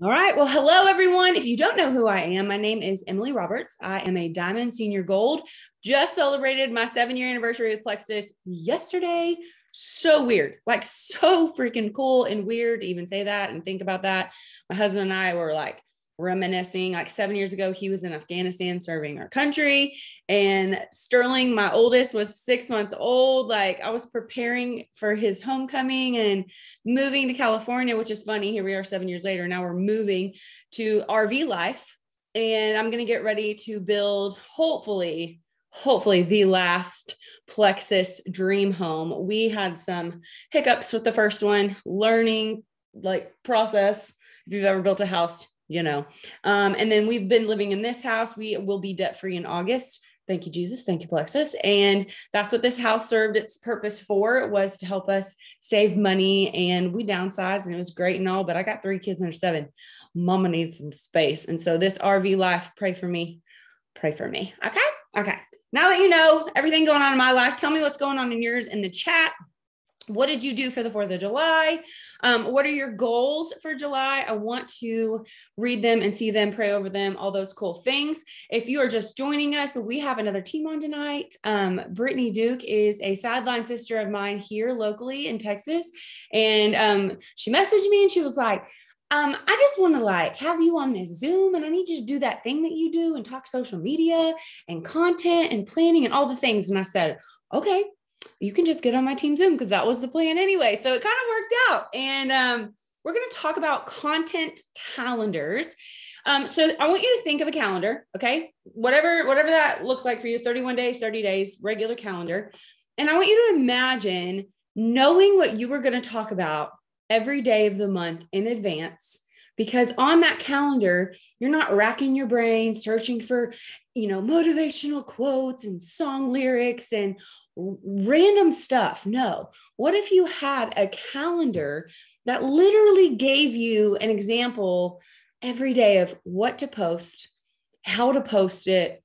All right. Well, hello, everyone. If you don't know who I am, my name is Emily Roberts. I am a Diamond Senior Gold. Just celebrated my 7-year anniversary with Plexus yesterday. So weird, like so freaking cool and weird to even say that and think about that. My husband and I were like reminiscing, like 7 years ago, he was in Afghanistan serving our country. And Sterling, my oldest, was 6 months old. Like I was preparing for his homecoming and moving to California, which is funny. Here we are 7 years later. Now we're moving to RV life. And I'm going to get ready to build, hopefully, the last Plexus dream home. We had some hiccups with the first one, learning like process. If you've ever built a house, you know. And then we've been living in this house. We will be debt free in August. Thank you, Jesus. Thank you, Plexus. And that's what this house served its purpose for. It was to help us save money. And we downsized and it was great and all, but I got 3 kids under 7. Mama needs some space. And so this RV life, pray for me. Pray for me. Okay. Okay. Now that you know everything going on in my life, tell me what's going on in yours in the chat. What did you do for the 4th of July? What are your goals for July? I want to read them and see them, pray over them, all those cool things. If you are just joining us, we have another team on tonight. Brittany Duke is a sideline sister of mine here locally in Texas. And she messaged me and she was like, I just want to like have you on this Zoom and I need you to do that thing that you do and talk social media and content and planning and all the things. And I said, okay, you can just get on my team Zoom because that was the plan anyway. So it kind of worked out. And we're going to talk about content calendars. So I want you to think of a calendar, okay? Whatever that looks like for you, 31 days, 30 days, regular calendar. And I want you to imagine knowing what you were going to talk about every day of the month in advance, because on that calendar, you're not racking your brain, searching for, motivational quotes and song lyrics and random stuff. No. What if you had a calendar that literally gave you an example every day of what to post, how to post it?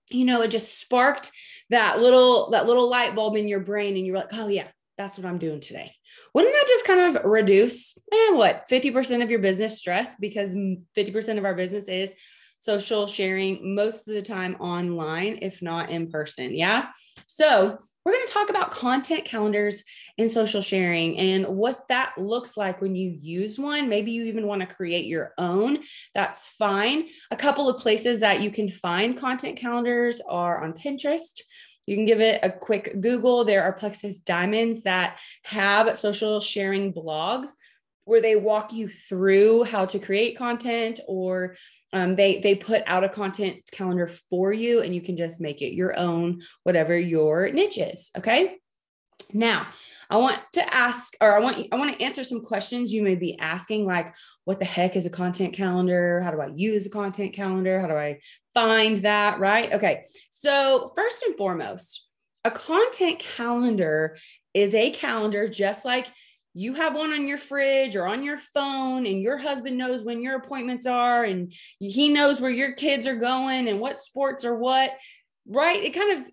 It just sparked that little light bulb in your brain and you're like, oh yeah, that's what I'm doing today. Wouldn't that just kind of reduce 50% of your business stress, because 50% of our business is social sharing, most of the time online, if not in person. Yeah. So we're going to talk about content calendars and social sharing and what that looks like when you use one. Maybe you even want to create your own. That's fine. A couple of places that you can find content calendars are on Pinterest. You can give it a quick Google. There are Plexus Diamonds that have social sharing blogs where they walk you through how to create content, or they put out a content calendar for you and you can just make it your own, whatever your niche is. Okay. Now I want to ask, or I want to answer some questions you may be asking, like, what the heck is a content calendar? How do I use a content calendar? How do I find that? Right. Okay. So first and foremost, a content calendar is a calendar just like you have one on your fridge or on your phone, and your husband knows when your appointments are and he knows where your kids are going and what sports are what, right?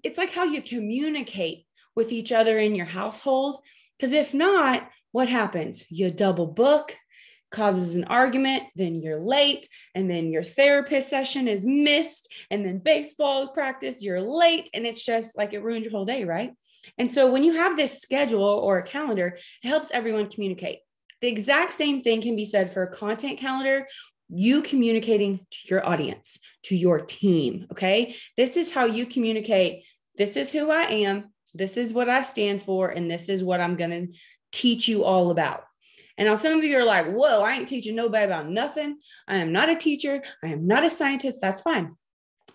It's like how you communicate with each other in your household. Because if not, what happens? You double book, causes an argument, then you're late, and then your therapist session is missed, and then baseball practice, you're late, and it's just like it ruins your whole day, right? And so when you have this schedule or a calendar, it helps everyone communicate. The exact same thing can be said for a content calendar. You communicating to your audience, to your team, okay? This is how you communicate. This is who I am. This is what I stand for, and this is what I'm going to teach you all about. And now some of you are like, whoa, I ain't teaching nobody about nothing. I am not a teacher. I am not a scientist. That's fine.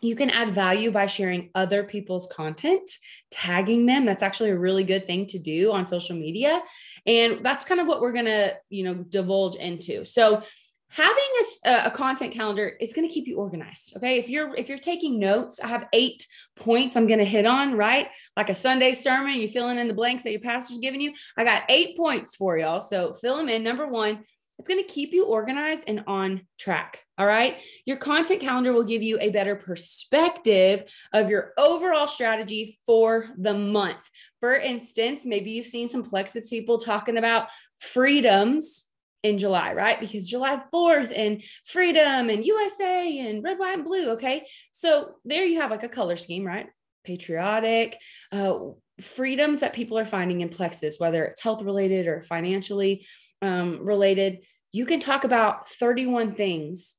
You can add value by sharing other people's content, tagging them. That's actually a really good thing to do on social media. And that's kind of what we're going to, divulge into. So having a content calendar is going to keep you organized. Okay. If you're taking notes, I have 8 points I'm going to hit on, right? Like a Sunday sermon, you're filling in the blanks that your pastor's giving you. I got 8 points for y'all. So fill them in. Number 1, it's going to keep you organized and on track. All right. Your content calendar will give you a better perspective of your overall strategy for the month. For instance, maybe you've seen some Plexus people talking about freedoms in July, right? Because July 4th and freedom and USA and red, white, and blue. Okay. So there you have like a color scheme, right? Patriotic, freedoms that people are finding in Plexus, whether it's health related or financially related. You can talk about 31 things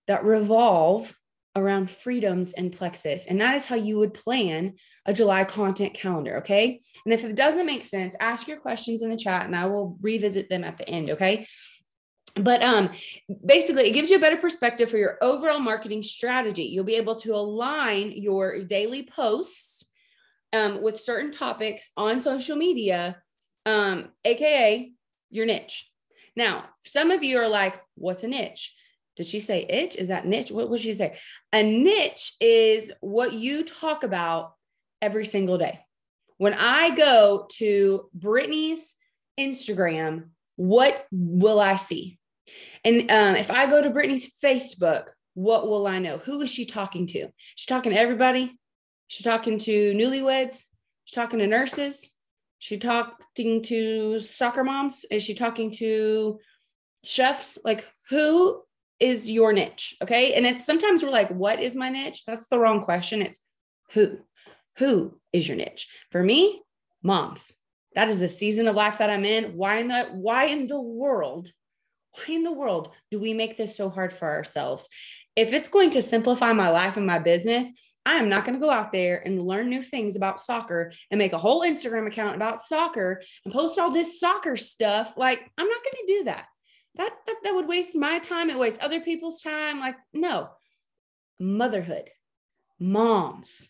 that revolve around freedoms in Plexus. And that is how you would plan a July content calendar. Okay. And if it doesn't make sense, ask your questions in the chat and I will revisit them at the end. Okay. But basically, it gives you a better perspective for your overall marketing strategy. You'll be able to align your daily posts with certain topics on social media, AKA your niche. Now, some of you are like, what's a niche? Did she say itch? Is that niche? What would she say? A niche is what you talk about every single day. When I go to Brittany's Instagram, what will I see? And if I go to Brittany's Facebook, what will I know? Who is she talking to? She's talking to everybody. She's talking to newlyweds. She's talking to nurses. She's talking to soccer moms. Is she talking to chefs? Like, who is your niche? Okay. And it's sometimes we're like, what is my niche? That's the wrong question. It's who is your niche? For me, moms. That is the season of life that I'm in. Why in the world do we make this so hard for ourselves? If it's going to simplify my life and my business, I am not going to go out there and learn new things about soccer and make a whole Instagram account about soccer and post all this soccer stuff. Like, I'm not going to do that. That would waste my time. It wastes other people's time. Like, no. Motherhood, moms,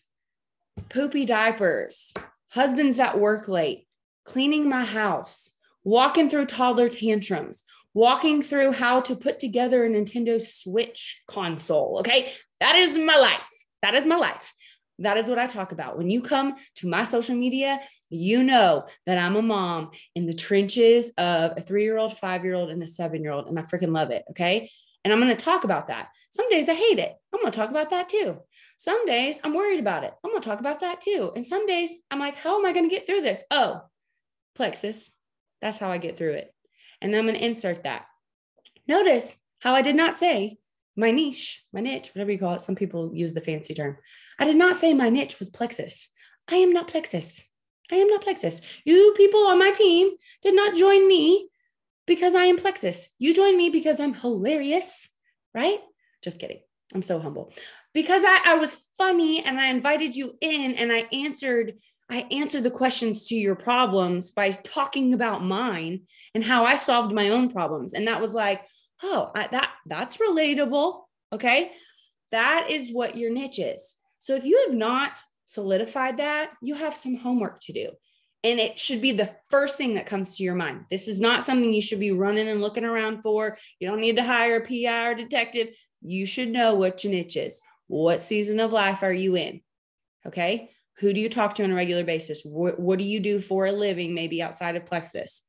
poopy diapers, husbands that work late, cleaning my house, walking through toddler tantrums, walking through how to put together a Nintendo Switch console. Okay. That is my life. That is my life. That is what I talk about. When you come to my social media, you know that I'm a mom in the trenches of a 3-year-old, 5-year-old, and a 7-year-old. And I freaking love it. Okay. And I'm going to talk about that. Some days I hate it. I'm going to talk about that too. Some days I'm worried about it. I'm going to talk about that too. And some days I'm like, how am I going to get through this? Oh, Plexus. That's how I get through it. And then I'm going to insert that. Notice how I did not say my niche, whatever you call it. Some people use the fancy term. I did not say my niche was Plexus. I am not Plexus. I am not Plexus. You people on my team did not join me because I am Plexus. You joined me because I'm hilarious, right? Just kidding. I'm so humble. Because I was funny and I invited you in and I answered the questions to your problems by talking about mine and how I solved my own problems. And that was like, oh, that's relatable. Okay. That is what your niche is. So if you have not solidified that, you have some homework to do. And it should be the first thing that comes to your mind. This is not something you should be running and looking around for. You don't need to hire a PI or detective. You should know what your niche is. What season of life are you in? Okay. Who do you talk to on a regular basis? What do you do for a living, maybe outside of Plexus?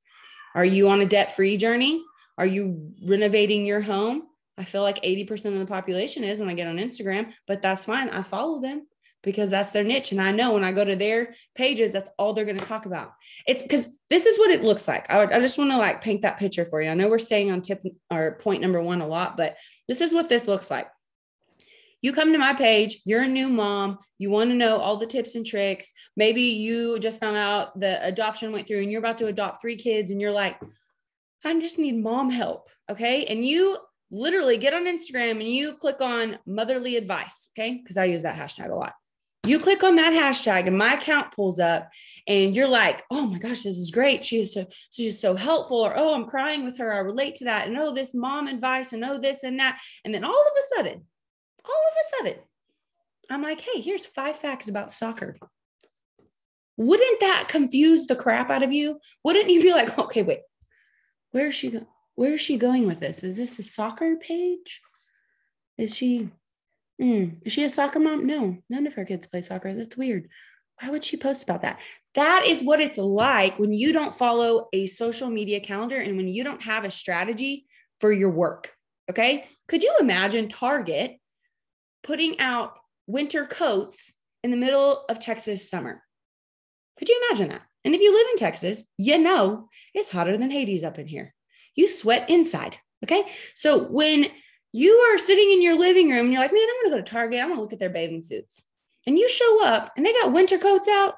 Are you on a debt-free journey? Are you renovating your home? I feel like 80% of the population is when I get on Instagram, but that's fine. I follow them because that's their niche. And I know when I go to their pages, that's all they're going to talk about. It's because this is what it looks like. I just want to like paint that picture for you. I know we're staying on tip or point number 1 a lot, but this is what this looks like. You come to my page, you're a new mom, you want to know all the tips and tricks. Maybe you just found out the adoption went through and you're about to adopt 3 kids and you're like, I just need mom help. Okay. And you literally get on Instagram and you click on motherly advice. Okay. Because I use that hashtag a lot. You click on that hashtag and my account pulls up and you're like, oh my gosh, this is great. She's so helpful. Or, oh, I'm crying with her. I relate to that. And oh, this mom advice and oh, this and that. And then all of a sudden, I'm like, hey, here's 5 facts about soccer. Wouldn't that confuse the crap out of you? Wouldn't you be like, okay, wait, where is she going with this? Is this a soccer page? Is she a soccer mom? No, none of her kids play soccer. That's weird. Why would she post about that? That is what it's like when you don't follow a social media calendar and when you don't have a strategy for your work. Okay. Could you imagine Target putting out winter coats in the middle of Texas summer? Could you imagine that? And if you live in Texas, you know it's hotter than Hades up in here. you sweat inside. Okay. So when you are sitting in your living room and you're like, man, I'm going to go to Target. I'm going to look at their bathing suits. And you show up and they got winter coats out.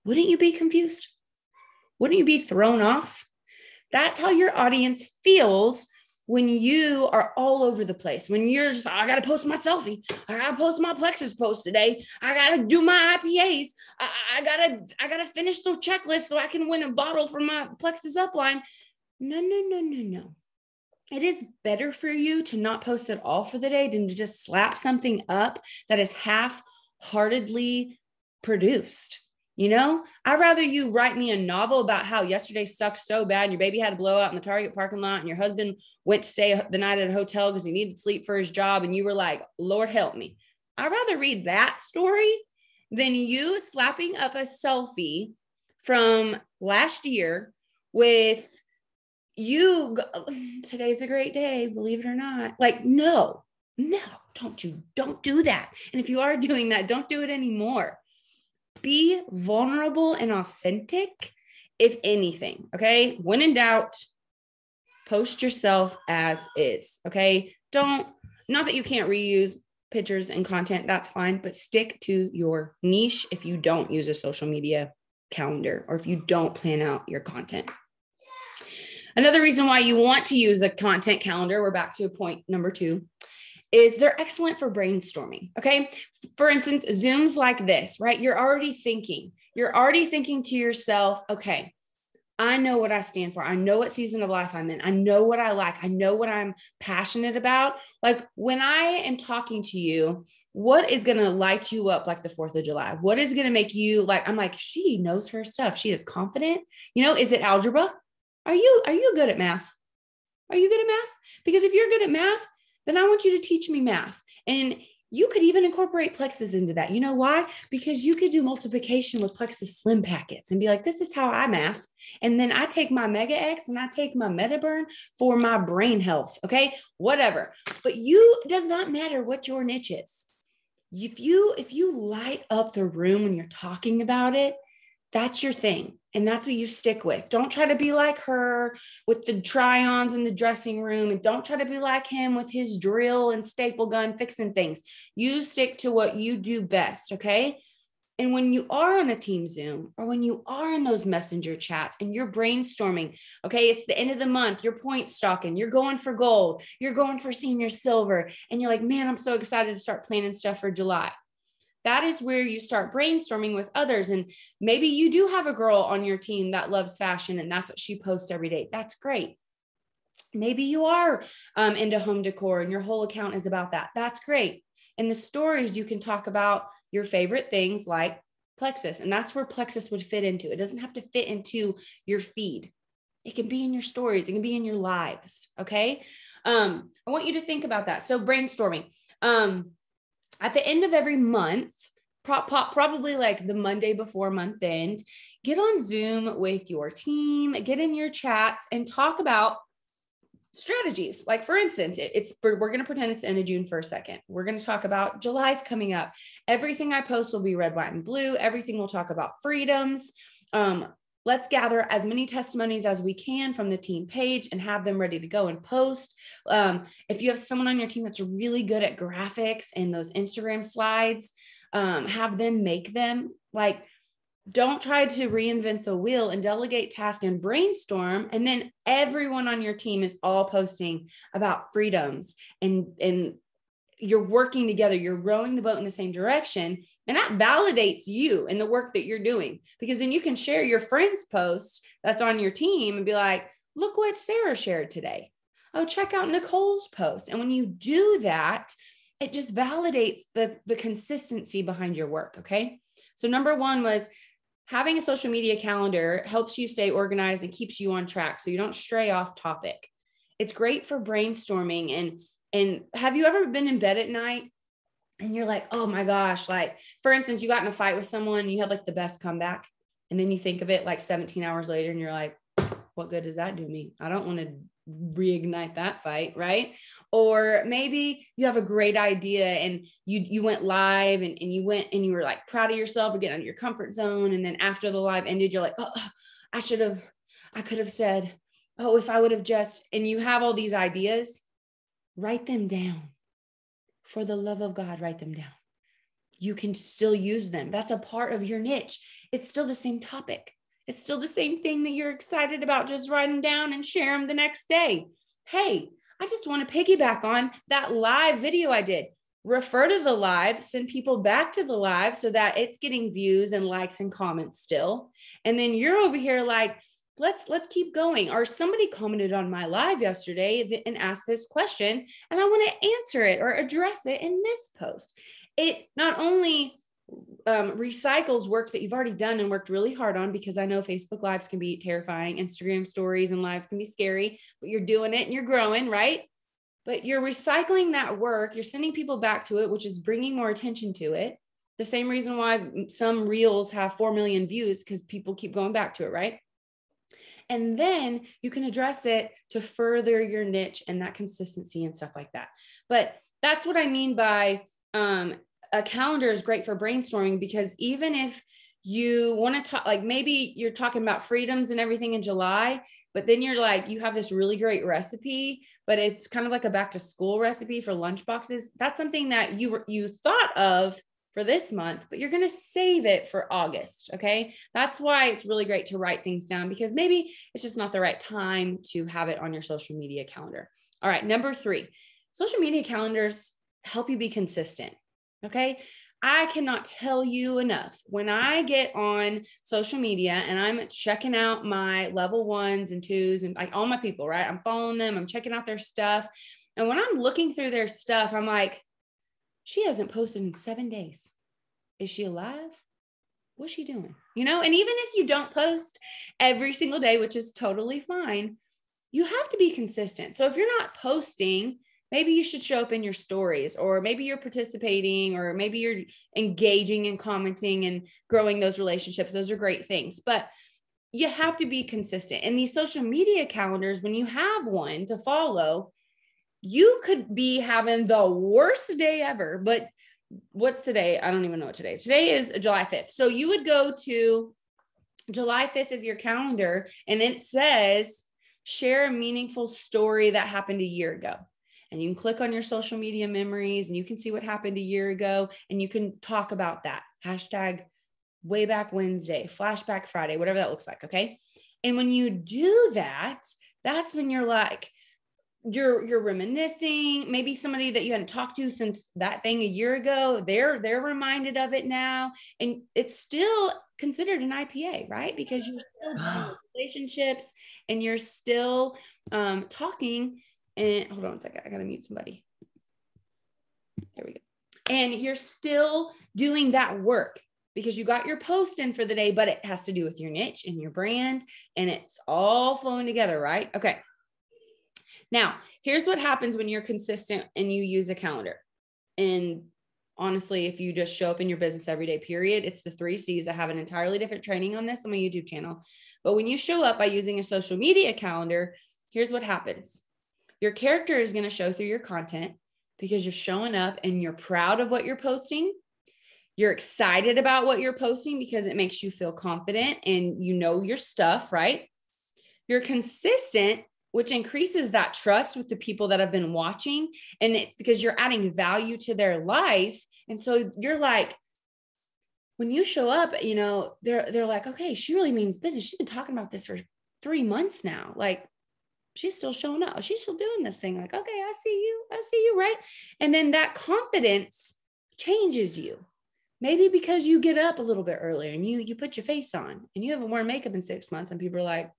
Wouldn't you be confused? Wouldn't you be thrown off? That's how your audience feels when you are all over the place. When you're just, I got to post my selfie. I got to post my Plexus post today. I got to do my IPAs. I got to finish the checklist so I can win a bottle from my Plexus upline. No. It is better for you to not post at all for the day than to just slap something up that is half-heartedly produced. I'd rather you write me a novel about how yesterday sucked so bad and your baby had a blowout in the Target parking lot and your husband went to stay the night at a hotel because he needed sleep for his job and you were like, Lord help me. I'd rather read that story than you slapping up a selfie from last year with you. Today's a great day, believe it or not. Like, no, don't do that. And if you are doing that, don't do it anymore. Be vulnerable and authentic, if anything, okay? When in doubt, post yourself as is, okay? Not that you can't reuse pictures and content, that's fine, but stick to your niche if you don't use a social media calendar or if you don't plan out your content. Another reason why you want to use a content calendar, we're back to point number 2, is they're excellent for brainstorming, okay? For instance, Zooms like this, right? You're already thinking to yourself, okay, I know what I stand for. I know what season of life I'm in. I know what I like. I know what I'm passionate about. Like when I am talking to you, what is going to light you up like the 4th of July? What is going to make you like, I'm like, she knows her stuff. She is confident. Is it algebra? Are you good at math? Are you good at math? Because if you're good at math, then I want you to teach me math. And you could even incorporate Plexus into that. You know why? Because you could do multiplication with Plexus slim packets and be like, this is how I math. And then I take my Mega X and I take my MetaBurn for my brain health. Okay, whatever. But does not matter what your niche is. If you light up the room when you're talking about it, that's your thing. And that's what you stick with. Don't try to be like her with the try-ons in the dressing room. And don't try to be like him with his drill and staple gun fixing things. You stick to what you do best, okay? And when you are on a team Zoom or when you are in those messenger chats and you're brainstorming, okay, it's the end of the month, you're point stocking, you're going for gold, you're going for senior silver, and you're like, man, I'm so excited to start planning stuff for July. That is where you start brainstorming with others. And maybe you do have a girl on your team that loves fashion and that's what she posts every day. That's great. Maybe you are into home decor and your whole account is about that. That's great. In the stories, you can talk about your favorite things like Plexus. And that's where Plexus would fit into. It doesn't have to fit into your feed. It can be in your stories. It can be in your lives. Okay. I want you to think about that. So brainstorming. At the end of every month, probably like the Monday before month end, get on Zoom with your team, get in your chats and talk about strategies. Like for instance, we're going to pretend it's end of June for a second. We're going to talk about July's coming up. Everything I post will be red, white, and blue. Everything we'll talk about freedoms. Let's gather as many testimonies as we can from the team page and have them ready to go and post. If you have someone on your team that's really good at graphics and those Instagram slides, have them make them. Like, don't try to reinvent the wheel and delegate tasks and brainstorm. And then everyone on your team is all posting about freedoms and you're working together, you're rowing the boat in the same direction. And that validates you and the work that you're doing, because then you can share your friend's post that's on your team and be like, look what Sarah shared today. Oh, check out Nicole's post. And when you do that, it just validates the consistency behind your work. Okay. So number 1 was having a social media calendar helps you stay organized and keeps you on track so you don't stray off topic. It's great for brainstorming. And have you ever been in bed at night and you're like, oh my gosh, like for instance, you got in a fight with someone and you had like the best comeback. And then you think of it like 17 hours later and you're like, what good does that do me? I don't want to reignite that fight, right? Or maybe you have a great idea and you went live and you went and you were like proud of yourself or getting out of your comfort zone. And then after the live ended, you're like, oh, I could have said, oh, if I would have just, and you have all these ideas, write them down. For the love of God, write them down. You can still use them. That's a part of your niche. It's still the same topic. It's still the same thing that you're excited about. Just write them down and share them the next day. Hey, I just want to piggyback on that live video I did. Refer to the live, send people back to the live so that it's getting views and likes and comments still. And then you're over here like, let's keep going. Or somebody commented on my live yesterday and asked this question, and I want to answer it or address it in this post. It not only recycles work that you've already done and worked really hard on, because I know Facebook lives can be terrifying. Instagram stories and lives can be scary, but you're doing it and you're growing, right? But you're recycling that work. You're sending people back to it, which is bringing more attention to it. The same reason why some reels have 4 million views, because people keep going back to it, right? And then you can address it to further your niche and that consistency and stuff like that. But that's what I mean by a calendar is great for brainstorming, because even if you want to talk, like maybe you're talking about freedoms and everything in July, but then you're like, you have this really great recipe, but it's kind of like a back to school recipe for lunch boxes. That's something that you thought of for this month, but you're going to save it for August. Okay. That's why it's really great to write things down, because maybe it's just not the right time to have it on your social media calendar. All right. Number 3, social media calendars help you be consistent. Okay. I cannot tell you enough. When I get on social media and I'm checking out my level 1s and 2s and like all my people, right? I'm following them. I'm checking out their stuff. And when I'm looking through their stuff, I'm like, she hasn't posted in 7 days. Is she alive? What's she doing? You know, and even if you don't post every single day, which is totally fine, you have to be consistent. So if you're not posting, maybe you should show up in your stories, or maybe you're participating, or maybe you're engaging and commenting and growing those relationships. Those are great things, but you have to be consistent. And these social media calendars, when you have one to follow, you could be having the worst day ever, but what's today? I don't even know what today is. Today is July 5th. So you would go to July 5th of your calendar and it says, share a meaningful story that happened a year ago. And you can click on your social media memories and you can see what happened a year ago. And you can talk about that. Hashtag way back Wednesday, flashback Friday, whatever that looks like. Okay. And when you do that, that's when you're like, you're reminiscing. Maybe somebody that you hadn't talked to since that thing a year ago, they're reminded of it now. And it's still considered an IPA, right? Because you're still building relationships and you're still talking. And hold on a second, I gotta mute somebody. There we go. And you're still doing that work because you got your post in for the day, but it has to do with your niche and your brand, and it's all flowing together, right? Okay. Now, here's what happens when you're consistent and you use a calendar. And honestly, if you just show up in your business every day, period, it's the 3 C's. I have an entirely different training on this on my YouTube channel. But when you show up by using a social media calendar, here's what happens. Your character is going to show through your content because you're showing up and you're proud of what you're posting. You're excited about what you're posting because it makes you feel confident and you know your stuff, right? You're consistent, which increases that trust with the people that have been watching. And it's because you're adding value to their life. And so you're like, when you show up, you know, they're like, okay, she really means business. She's been talking about this for 3 months now. Like, she's still showing up. She's still doing this thing. Like, okay, I see you, right? And then that confidence changes you. Maybe because you get up a little bit earlier and you put your face on and you haven't worn makeup in 6 months and people are like,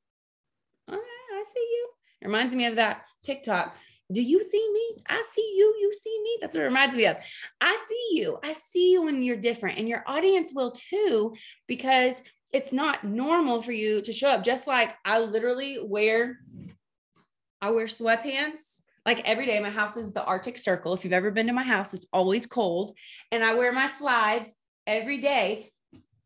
okay, I see you. It reminds me of that TikTok. Do you see me? I see you. You see me. That's what it reminds me of. I see you. I see you when you're different, and your audience will too, because it's not normal for you to show up. Just like I wear sweatpants like every day. My house is the Arctic Circle. If you've ever been to my house, it's always cold, and I wear my slides every day.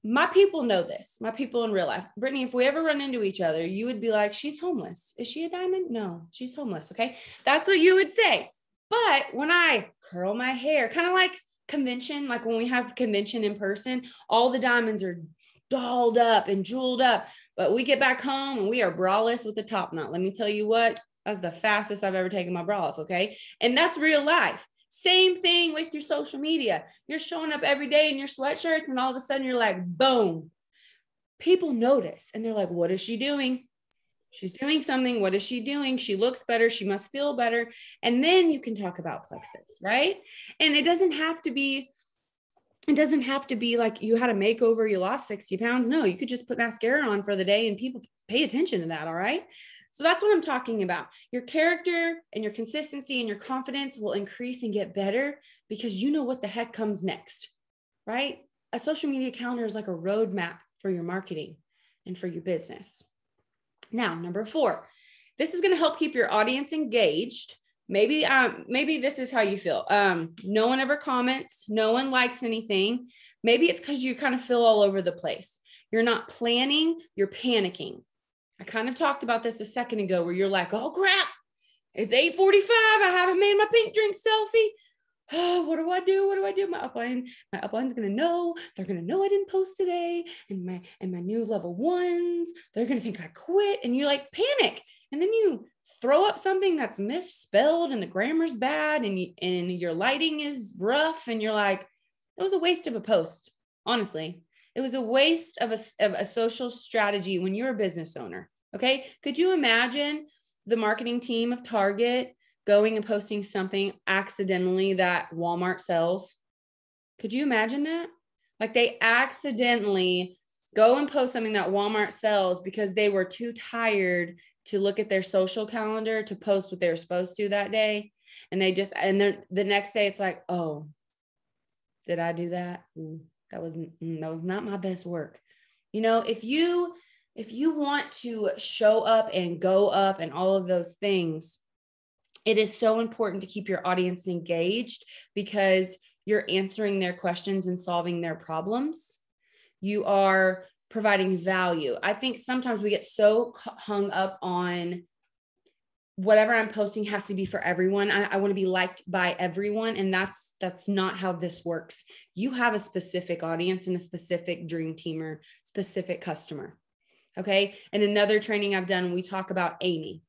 My people know this, my people in real life. Brittany, if we ever run into each other, you would be like, she's homeless. Is she a diamond? No, she's homeless. Okay. That's what you would say. But when I curl my hair, kind of like convention, like when we have convention in person, all the diamonds are dolled up and jeweled up, but we get back home and we are braless with the top knot. Let me tell you what, that's the fastest I've ever taken my bra off. Okay. And that's real life. Same thing with your social media. You're showing up every day in your sweatshirts and all of a sudden you're like, boom, people notice and they're like, what is she doing? She's doing something. What is she doing? She looks better. She must feel better. And then you can talk about Plexus, right? And it doesn't have to be like you had a makeover, you lost 60 pounds. No, you could just put mascara on for the day and people pay attention to that. All right. So that's what I'm talking about. Your character and your consistency and your confidence will increase and get better because you know what the heck comes next, right? A social media calendar is like a roadmap for your marketing and for your business. Now, number 4, this is going to help keep your audience engaged. Maybe this is how you feel. No one ever comments. No one likes anything. Maybe it's because you kind of feel all over the place. You're not planning. You're panicking. I kind of talked about this a second ago where you're like, oh crap, it's 8:45. I haven't made my pink drink selfie. Oh, what do I do? What do I do? My upline's going to know. They're going to know I didn't post today. And my new level 1s, they're going to think I quit. And you like panic. And then you throw up something that's misspelled and the grammar's bad and your lighting is rough. And you're like, it was a waste of a post. Honestly, it was a waste of a social strategy when you're a business owner. Okay. Could you imagine the marketing team of Target going and posting something accidentally that Walmart sells? Could you imagine that? Like they accidentally go and post something that Walmart sells because they were too tired to look at their social calendar to post what they were supposed to that day. And the next day it's like, oh, did I do that? That was not my best work. You know, if you want to show up and go up and all of those things, it is so important to keep your audience engaged because you're answering their questions and solving their problems. You are providing value. I think sometimes we get so hung up on whatever I'm posting has to be for everyone. I want to be liked by everyone. And that's not how this works. You have a specific audience and a specific dream teamer, specific customer. Okay. And another training I've done, we talk about Amy.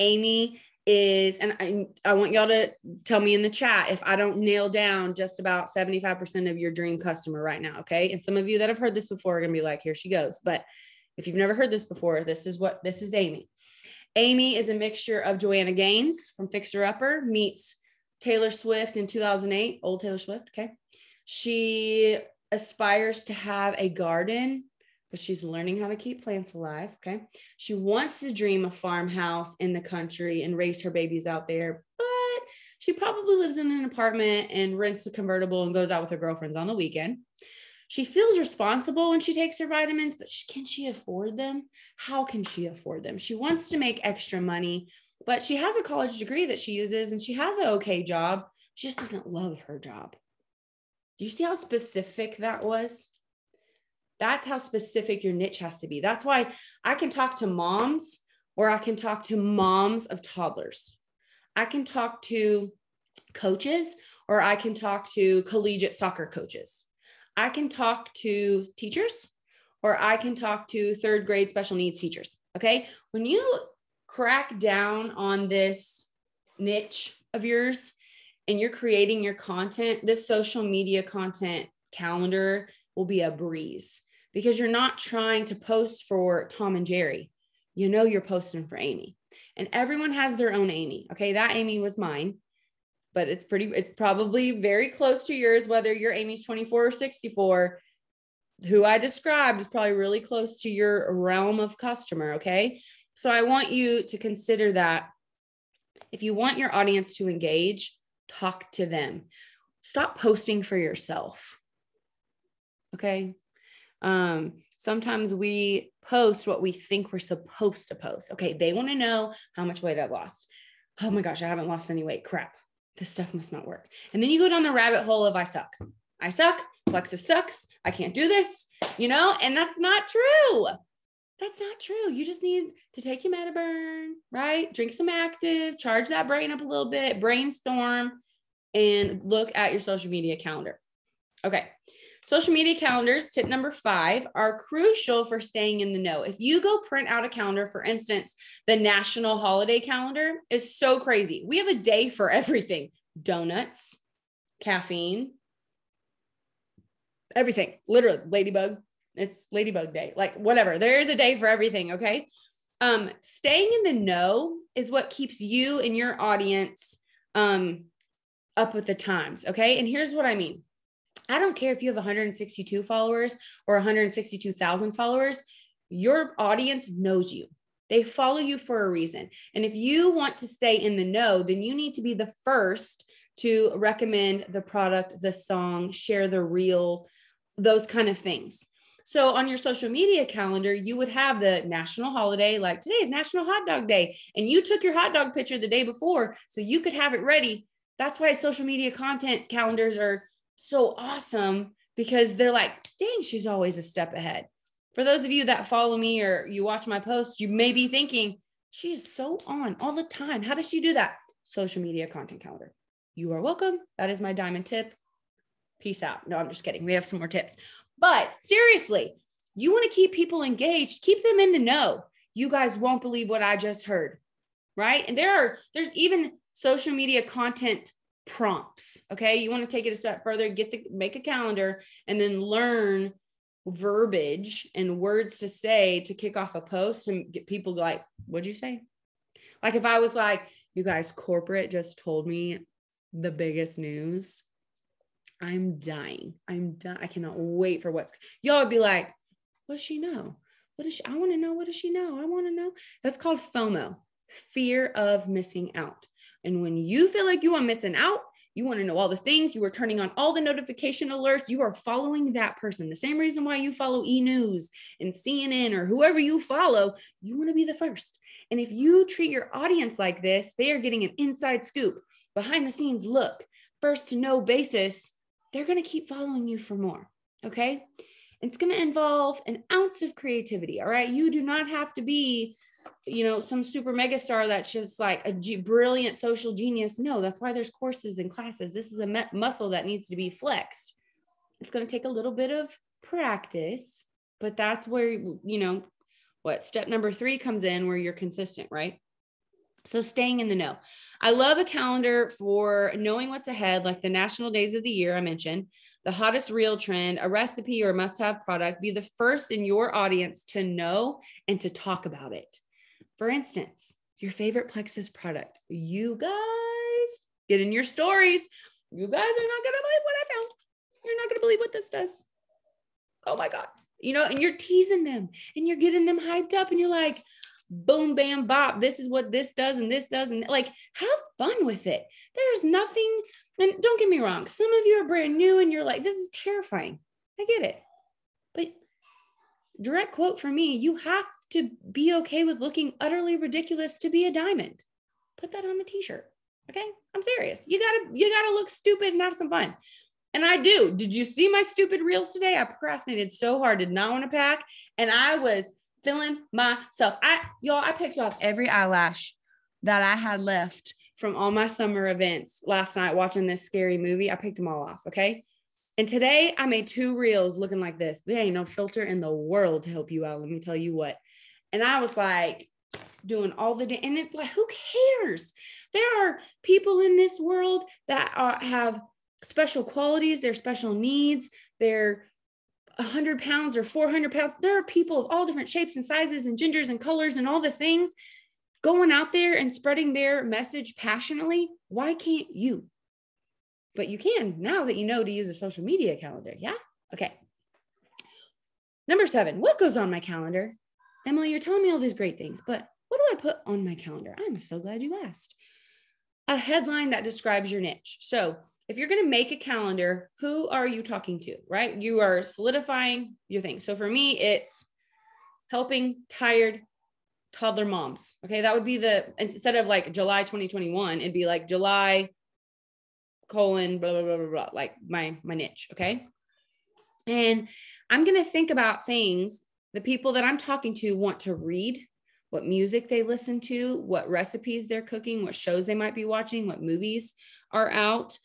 Amy is, and I want y'all to tell me in the chat if I don't nail down just about 75% of your dream customer right now. Okay. And some of you that have heard this before are going to be like, here she goes. But if you've never heard this before, this is Amy. Amy is a mixture of Joanna Gaines from Fixer Upper meets Taylor Swift in 2008, old Taylor Swift. Okay. She aspires to have a garden, but she's learning how to keep plants alive. Okay. She wants to dream a farmhouse in the country and raise her babies out there, but she probably lives in an apartment and rents a convertible and goes out with her girlfriends on the weekend. She feels responsible when she takes her vitamins, but can she afford them? How can she afford them? She wants to make extra money, but she has a college degree that she uses and she has an okay job. She just doesn't love her job. Do you see how specific that was? That's how specific your niche has to be. That's why I can talk to moms or I can talk to moms of toddlers. I can talk to coaches or I can talk to collegiate soccer coaches. I can talk to teachers or I can talk to 3rd grade special needs teachers. Okay. When you crack down on this niche of yours and you're creating your content, this social media content calendar will be a breeze because you're not trying to post for Tom and Jerry. You know, you're posting for Amy, and everyone has their own Amy. Okay. That Amy was mine, but it's probably very close to yours, whether your Amy's 24 or 64. Who I described is probably really close to your realm of customer. Okay. So I want you to consider that if you want your audience to engage, talk to them. Stop posting for yourself. Okay. Sometimes we post what we think we're supposed to post. Okay. They want to know how much weight I've lost. Oh my gosh, I haven't lost any weight. Crap. This stuff must not work. And then you go down the rabbit hole of I suck. Plexus sucks. I can't do this, and that's not true. That's not true. You just need to take your MetaBurn, right? Drink some active, charge that brain up a little bit, brainstorm, and look at your social media calendar. Okay. Social media calendars, tip number 5, are crucial for staying in the know. If you go print out a calendar, for instance, the national holiday calendar is so crazy. We have a day for everything: donuts, caffeine, everything, literally ladybug. It's ladybug day, like whatever. There is a day for everything. Okay. Staying in the know is what keeps you and your audience, up with the times. Okay. And here's what I mean. I don't care if you have 162 followers or 162,000 followers, your audience knows you. They follow you for a reason. And if you want to stay in the know, then you need to be the first to recommend the product, the song, share the reel, those kind of things. So on your social media calendar, you would have the national holiday, like today is National Hot Dog Day, and you took your hot dog picture the day before so you could have it ready. That's why social media content calendars are so awesome, because they're like, dang, she's always a step ahead. For those of you that follow me or you watch my posts, you may be thinking, she is so on all the time. How does she do that? Social media content calendar. You are welcome. That is my diamond tip. Peace out. No, I'm just kidding. We have some more tips. But seriously, you want to keep people engaged, keep them in the know. You guys won't believe what I just heard, right? And there's even social media content prompts. Okay. You want to take it a step further, make a calendar and then learn verbiage and words to say to kick off a post and get people like, what'd you say? Like if I was like, you guys, corporate just told me the biggest news. I'm dying. I'm done. I cannot wait for y'all would be like, what does she know? I want to know. What does she know? I want to know. That's called FOMO, fear of missing out. And when you feel like you are missing out, you want to know all the things, you are turning on all the notification alerts, you are following that person. The same reason why you follow E! News and CNN or whoever you follow, you want to be the first. And if you treat your audience like this, they are getting an inside scoop, behind the scenes look, first to know basis. They're going to keep following you for more. Okay. It's going to involve an ounce of creativity. All right. You do not have to be, some super mega star that's just like a brilliant social genius. No, that's why there's courses and classes. This is a muscle that needs to be flexed. It's going to take a little bit of practice, but that's where, step number 3 comes in, where you're consistent, right? So staying in the know. I love a calendar for knowing what's ahead, like the national days of the year I mentioned, the hottest reel trend, a recipe or must-have product. Be the first in your audience to know and to talk about it. For instance, your favorite Plexus product. You guys get in your stories. You guys are not going to believe what I found. You're not going to believe what this does. Oh my God. And you're teasing them and you're getting them hyped up and you're like, boom, bam, bop. This is what this does and this does. And like, have fun with it. There's nothing, and don't get me wrong. Some of you are brand new and you're like, this is terrifying. I get it. But direct quote from me, you have to be okay with looking utterly ridiculous to be a diamond. Put that on a t-shirt. Okay. I'm serious. You gotta look stupid and have some fun. And I do. Did you see my stupid reels today? I procrastinated so hard, did not want to pack. And I was feeling myself. I picked off every eyelash that I had left from all my summer events last night watching this scary movie. I picked them all off. Okay. And today I made 2 reels looking like this. There ain't no filter in the world to help you out. Let me tell you what. And I was like doing all the day, and it's like, who cares? There are people in this world that have special qualities, they're special needs, they're 100 pounds or 400 pounds. There are people of all different shapes and sizes and genders and colors and all the things going out there and spreading their message passionately. Why can't you? But you can now that you know to use a social media calendar. Yeah. Okay. Number 7, what goes on my calendar? Emily, you're telling me all these great things, but what do I put on my calendar? I'm so glad you asked. A headline that describes your niche. So if you're going to make a calendar, who are you talking to, right? You are solidifying your thing. So for me, it's helping tired toddler moms. Okay. That would be instead of like July 2021, it'd be like July : blah, blah, blah, blah, blah, like my niche. Okay. And I'm going to think about things the people that I'm talking to want to read, what music they listen to, what recipes they're cooking, what shows they might be watching, what movies are out.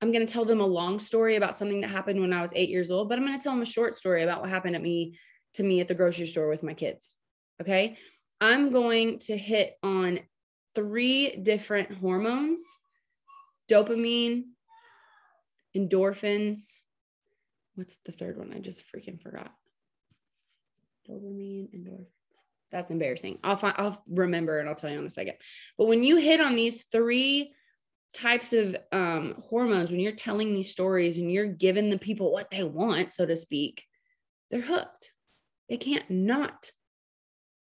I'm going to tell them a long story about something that happened when I was 8 years old, but I'm going to tell them a short story about what happened to me at the grocery store with my kids. Okay. I'm going to hit on 3 different hormones: dopamine, endorphins. What's the third one? I just freaking forgot. Dopamine, endorphins. That's embarrassing. I'll remember and I'll tell you in a second. But when you hit on these 3 types of hormones, when you're telling these stories and you're giving the people what they want, so to speak, they're hooked. They can't not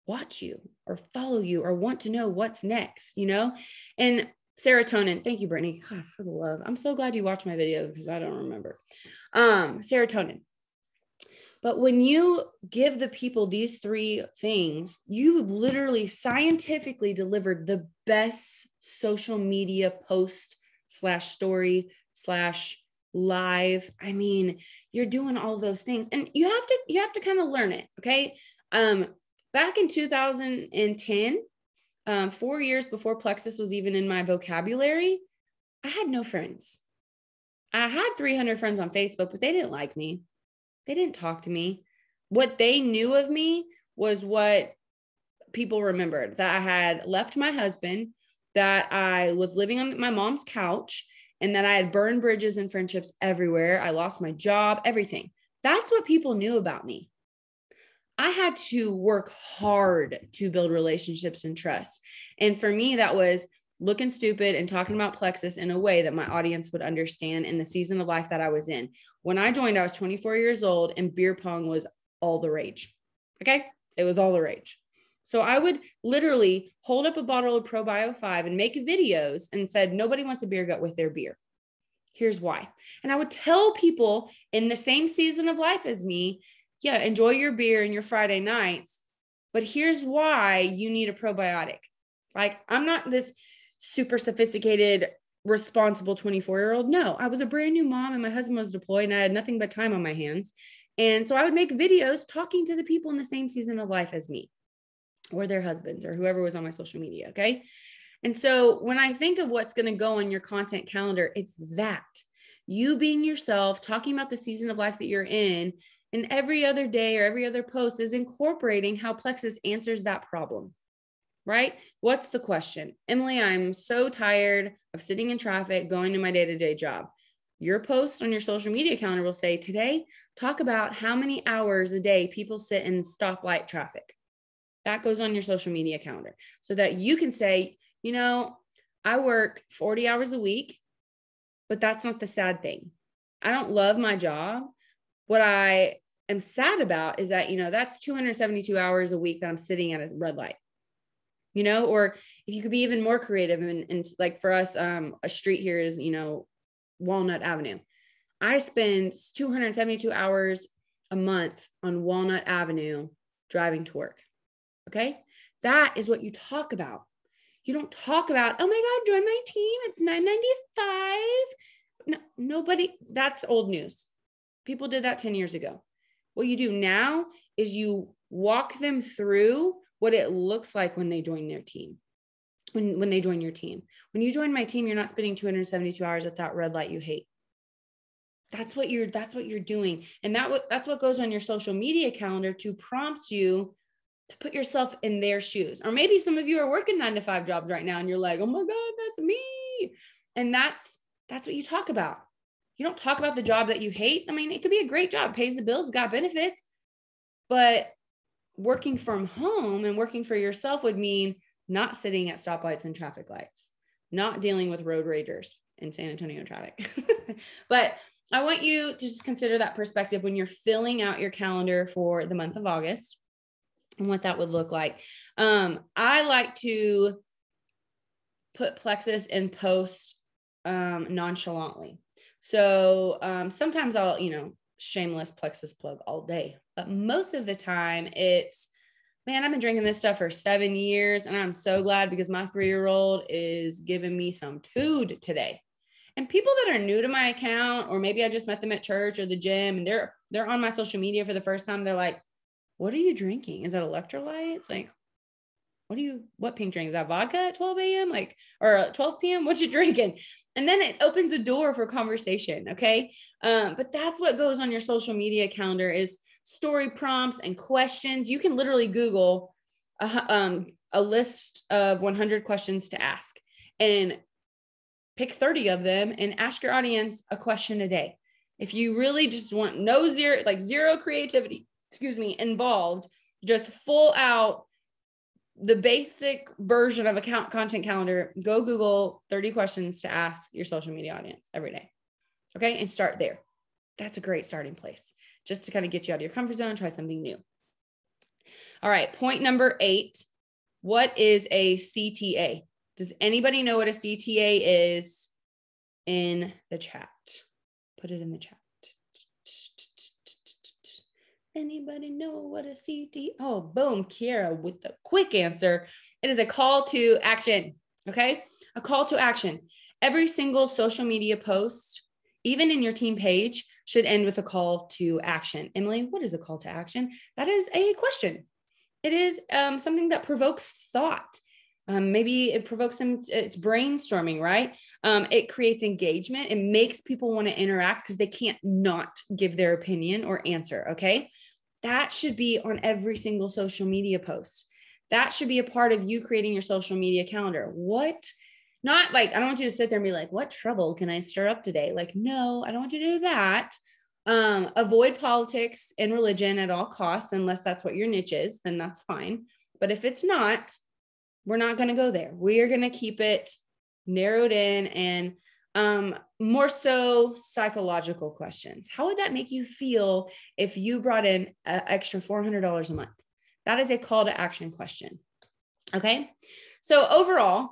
watch you or follow you or want to know what's next, And serotonin. Thank you, Brittany. God, for the love. I'm so glad you watched my videos because I don't remember. Serotonin. But when you give the people these 3 things, you've literally scientifically delivered the best social media post / story / live. I mean, you're doing all those things and you have to kind of learn it. Okay. Back in 2010, 4 years before Plexus was even in my vocabulary, I had no friends. I had 300 friends on Facebook, but they didn't like me. They didn't talk to me. What they knew of me was what people remembered: that I had left my husband, that I was living on my mom's couch, and that I had burned bridges and friendships everywhere. I lost my job, everything. That's what people knew about me. I had to work hard to build relationships and trust. And for me, that was looking stupid and talking about Plexus in a way that my audience would understand in the season of life that I was in. When I joined, I was 24 years old and beer pong was all the rage. Okay. It was all the rage. So I would literally hold up a bottle of Probio 5 and make videos and said, nobody wants a beer gut with their beer. Here's why. And I would tell people in the same season of life as me, yeah, enjoy your beer and your Friday nights, but here's why you need a probiotic. Like, I'm not this super sophisticated, responsible 24-year-old. No, I was a brand new mom and my husband was deployed and I had nothing but time on my hands. And so I would make videos talking to the people in the same season of life as me or their husbands or whoever was on my social media. Okay. And so when I think of what's going to go on your content calendar, it's that you being yourself, talking about the season of life that you're in, and every other day or every other post is incorporating how Plexus answers that problem. Right? What's the question? Emily, I'm so tired of sitting in traffic, going to my day-to-day job. Your post on your social media calendar will say, today, talk about how many hours a day people sit in stoplight traffic. That goes on your social media calendar so that you can say, I work 40 hours a week, but that's not the sad thing. I don't love my job. What I am sad about is that, that's 272 hours a week that I'm sitting at a red light. Or if you could be even more creative and like for us, a street here is, Walnut Avenue. I spend 272 hours a month on Walnut Avenue driving to work. Okay. That is what you talk about. You don't talk about, oh my God, join my team. It's $9.95. No, nobody, that's old news. People did that 10 years ago. What you do now is you walk them through what it looks like when they join their team. When they join your team. When you join my team, you're not spending 272 hours at that red light you hate. That's what you're doing. And that's what goes on your social media calendar to prompt you to put yourself in their shoes. Or maybe some of you are working 9-to-5 jobs right now and you're like, oh my God, that's me. And that's what you talk about. You don't talk about the job that you hate. I mean, it could be a great job, pays the bills, got benefits, but working from home and working for yourself would mean not sitting at stoplights and traffic lights, not dealing with road ragers in San Antonio traffic. But I want you to just consider that perspective when you're filling out your calendar for the month of August and what that would look like. I like to put Plexus in post nonchalantly. So sometimes I'll, shameless Plexus plug all day, but most of the time it's, man, I've been drinking this stuff for 7 years and I'm so glad because my 3-year-old is giving me some tood today. And people that are new to my account, or maybe I just met them at church or the gym and they're on my social media for the first time. They're like, what are you drinking? Is that electrolytes? Like, what pink drink is that? Vodka at 12 a.m. Or 12 p.m. What you drinking? And then it opens a door for conversation. Okay. But that's what goes on your social media calendar is story prompts and questions. You can literally Google a list of 100 questions to ask and pick 30 of them and ask your audience a question a day. If you really just want zero creativity, involved, just full out the basic version of a content calendar, go Google 30 questions to ask your social media audience every day. Okay. And start there. That's a great starting place just to kind of get you out of your comfort zone, try something new. All right. Point number 8. What is a CTA? Does anybody know what a CTA is in the chat? Put it in the chat. Anybody know what a CTA? Oh, boom. Kiara with the quick answer. It is a call to action. Okay. A call to action. Every single social media post, even in your team page, should end with a call to action. Emily, what is a call to action? That is a question. It is something that provokes thought. Maybe it provokes them. It's brainstorming, right? It creates engagement. It makes people want to interact because they can't not give their opinion or answer. Okay. That should be on every single social media post. That should be a part of you creating your social media calendar. Not like, I don't want you to sit there and be like, what trouble can I stir up today? Like, no, I don't want you to do that. Avoid politics and religion at all costs, unless that's what your niche is, then that's fine. But if it's not, we're not going to go there. We are going to keep it narrowed in and more so psychological questions. How would that make you feel if you brought in an extra $400 a month? That is a call to action question. Okay. So overall,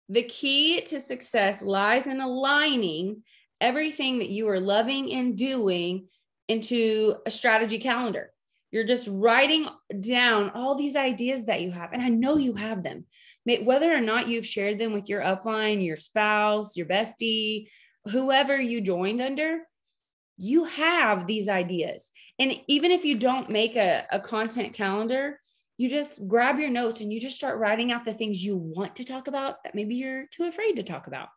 the key to success lies in aligning everything that you are loving and doing into a strategy calendar. You're just writing down all these ideas that you have. And I know you have them. Whether or not you've shared them with your upline, your spouse, your bestie, whoever you joined under, you have these ideas. And even if you don't make a content calendar, you just grab your notes and you just start writing out the things you want to talk about that maybe you're too afraid to talk about.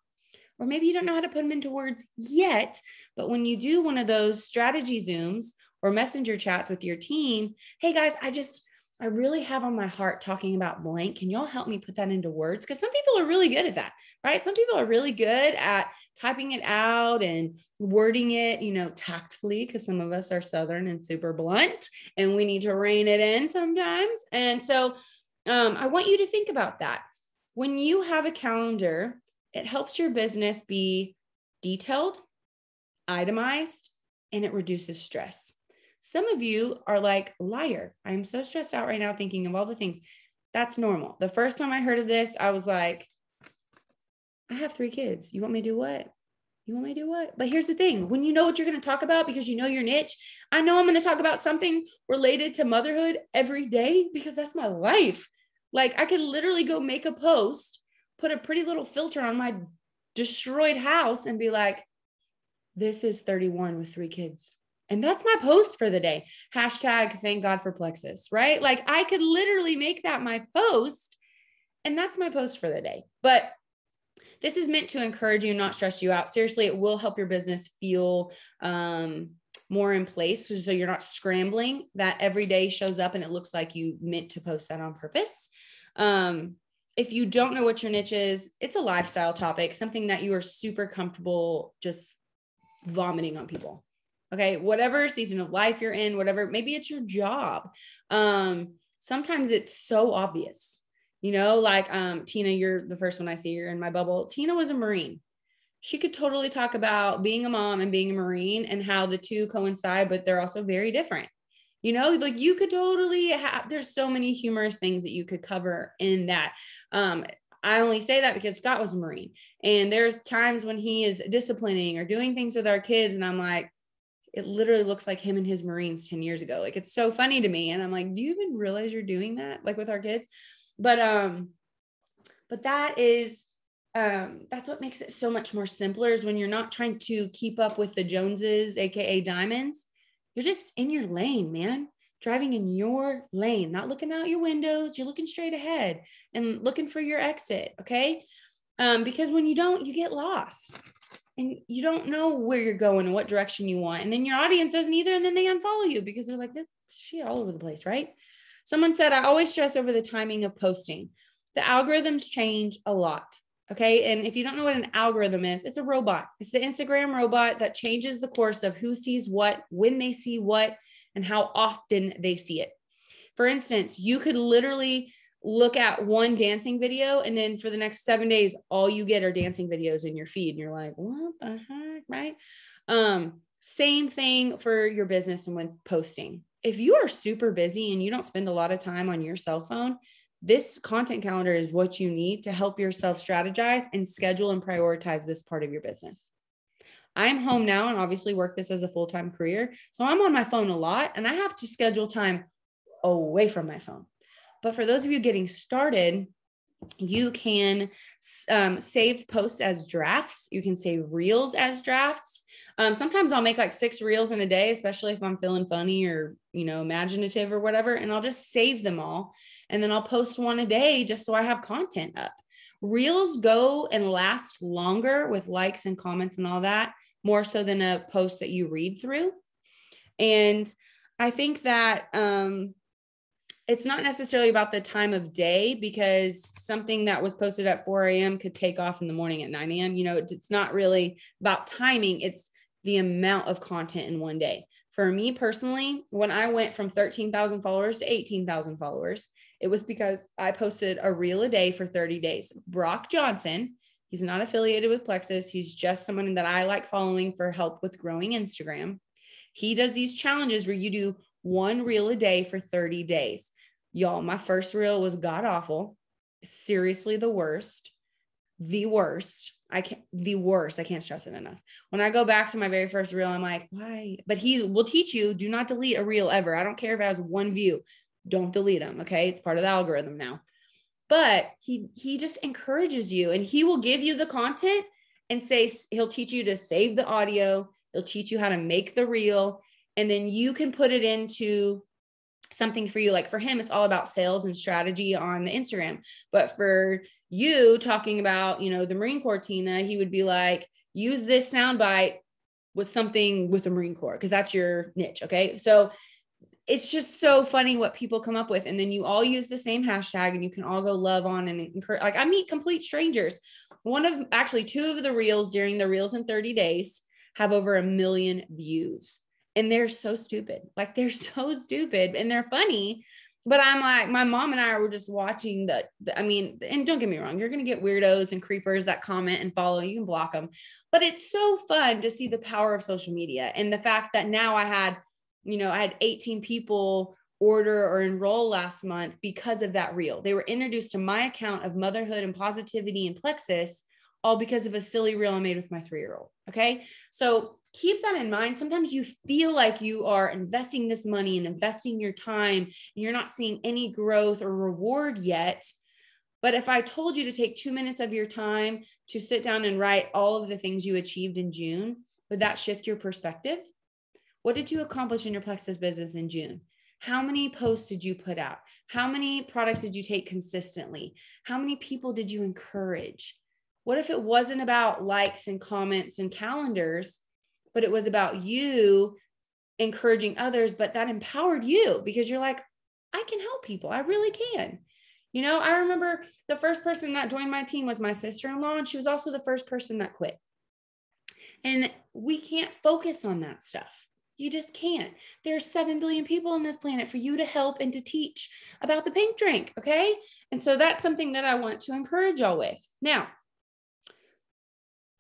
Or maybe you don't know how to put them into words yet. But when you do one of those strategy Zooms or messenger chats with your team, hey guys, I really have on my heart talking about blank. Can y'all help me put that into words? Because some people are really good at that, right? Some people are really good at typing it out and wording it, tactfully, because some of us are Southern and super blunt and we need to rein it in sometimes. And so I want you to think about that. When you have a calendar, it helps your business be detailed, itemized, and it reduces stress. Some of you are like, liar, I'm so stressed out right now thinking of all the things. That's normal. The first time I heard of this, I was like, I have 3 kids. You want me to do what? You want me to do what? But here's the thing. When you know what you're going to talk about because you know your niche, I know I'm going to talk about something related to motherhood every day because that's my life. Like I could literally go make a post, put a pretty little filter on my destroyed house and be like, this is 31 with 3 kids. And that's my post for the day. Hashtag thank God for Plexus, right? Like I could literally make that my post and that's my post for the day. But this is meant to encourage you, not stress you out. Seriously, it will help your business feel more in place. So you're not scrambling. That every day shows up and it looks like you meant to post that on purpose. If you don't know what your niche is, it's a lifestyle topic, something that you are super comfortable just vomiting on people. Okay. Whatever season of life you're in, whatever, maybe it's your job. Sometimes it's so obvious, like Tina, you're the first one I see, you're in my bubble. Tina was a Marine. She could totally talk about being a mom and being a Marine and how the two coincide, but they're also very different. Like you could totally there's so many humorous things that you could cover in that. I only say that because Scott was a Marine and there's times when he is disciplining or doing things with our kids. And I'm like, it literally looks like him and his Marines 10 years ago. Like, it's so funny to me. And I'm like, do you even realize you're doing that? Like with our kids? But that is, that's what makes it so much more simpler is when you're not trying to keep up with the Joneses, AKA diamonds. You're just in your lane, man. driving in your lane, not looking out your windows. You're looking straight ahead and looking for your exit. Okay. Because when you don't, you get lost and you don't know where you're going and what direction you want. And then your audience doesn't either. And then they unfollow you because they're like, this shit all over the place, right? Someone said, I always stress over the timing of posting. The algorithms change a lot. Okay. And if you don't know what an algorithm is, it's a robot. It's the Instagram robot that changes the course of who sees what, when they see what, and how often they see it. For instance, you could literally look at one dancing video, and then for the next 7 days, all you get are dancing videos in your feed. And you're like, what the heck, right? Same thing for your business and when posting. If you are super busy and you don't spend a lot of time on your cell phone, this content calendar is what you need to help yourself strategize and schedule and prioritize this part of your business. I'm home now and obviously work this as a full-time career. So I'm on my phone a lot and I have to schedule time away from my phone. But for those of you getting started, you can save posts as drafts. You can save reels as drafts. Sometimes I'll make like 6 reels in a day, especially if I'm feeling funny or, imaginative or whatever. And I'll just save them all. And then I'll post one a day just so I have content up. Reels go and last longer with likes and comments and all that, more so than a post that you read through. And I think that, it's not necessarily about the time of day, because something that was posted at 4 a.m. could take off in the morning at 9 a.m. It's not really about timing. It's the amount of content in one day. For me personally, when I went from 13,000 followers to 18,000 followers, it was because I posted a reel a day for 30 days. Brock Johnson, he's not affiliated with Plexus. He's just someone that I like following for help with growing Instagram. He does these challenges where you do 1 reel a day for 30 days. Y'all, my first reel was god awful. Seriously, the worst. I can't stress it enough. When I go back to my very first reel, I'm like, why? But he will teach you, do not delete a reel ever. I don't care if it has 1 view. Don't delete them. Okay. It's part of the algorithm now. But he just encourages you, and he will give you the content and he'll teach you to save the audio. He'll teach you how to make the reel. And then you can put it into something for you. Like for him, it's all about sales and strategy on the Instagram. But for you talking about, the Marine Corps, Tina, he would be like, use this soundbite with something with the Marine Corps, because that's your niche. Okay. So it's just so funny what people come up with. And then you all use the same hashtag and you can all go love on and encourage. Like I meet complete strangers. 2 of the reels during the reels in 30 days have over 1 million views. And they're so stupid. Like they're so stupid and they're funny. But I'm like, my mom and I were just watching and don't get me wrong, you're going to get weirdos and creepers that comment and follow. You can block them. But it's so fun to see the power of social media. And the fact that now I had 18 people order or enroll last month because of that reel. They were introduced to my account of motherhood and positivity and Plexus, all because of a silly reel I made with my 3-year-old. Okay. So keep that in mind. Sometimes you feel like you are investing this money and investing your time and you're not seeing any growth or reward yet. But if I told you to take 2 minutes of your time to sit down and write all of the things you achieved in June, would that shift your perspective? What did you accomplish in your Plexus business in June? How many posts did you put out? How many products did you take consistently? How many people did you encourage? What if it wasn't about likes and comments and calendars, but it was about you encouraging others, but that empowered you because you're like, I can help people. I really can. I remember the first person that joined my team was my sister-in-law, and she was also the first person that quit. And we can't focus on that stuff. You just can't. There are 7 billion people on this planet for you to help and to teach about the pink drink. Okay. And so that's something that I want to encourage y'all with. Now,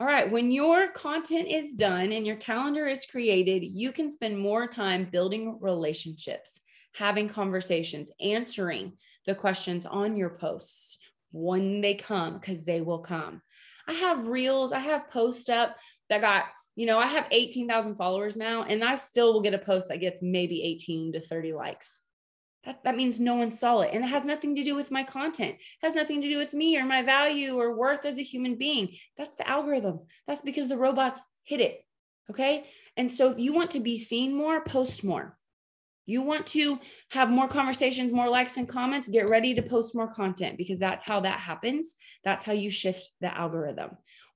all right, when your content is done and your calendar is created, you can spend more time building relationships, having conversations, answering the questions on your posts when they come, because they will come. I have reels, I have posts up that got, I have 18,000 followers now, and I still will get a post that gets maybe 18 to 30 likes. That means no one saw it. And it has nothing to do with my content. It has nothing to do with me or my value or worth as a human being. That's the algorithm. That's because the robots hit it. Okay. And so if you want to be seen more, post more. You want to have more conversations, more likes and comments, get ready to post more content, because that's how that happens. That's how you shift the algorithm.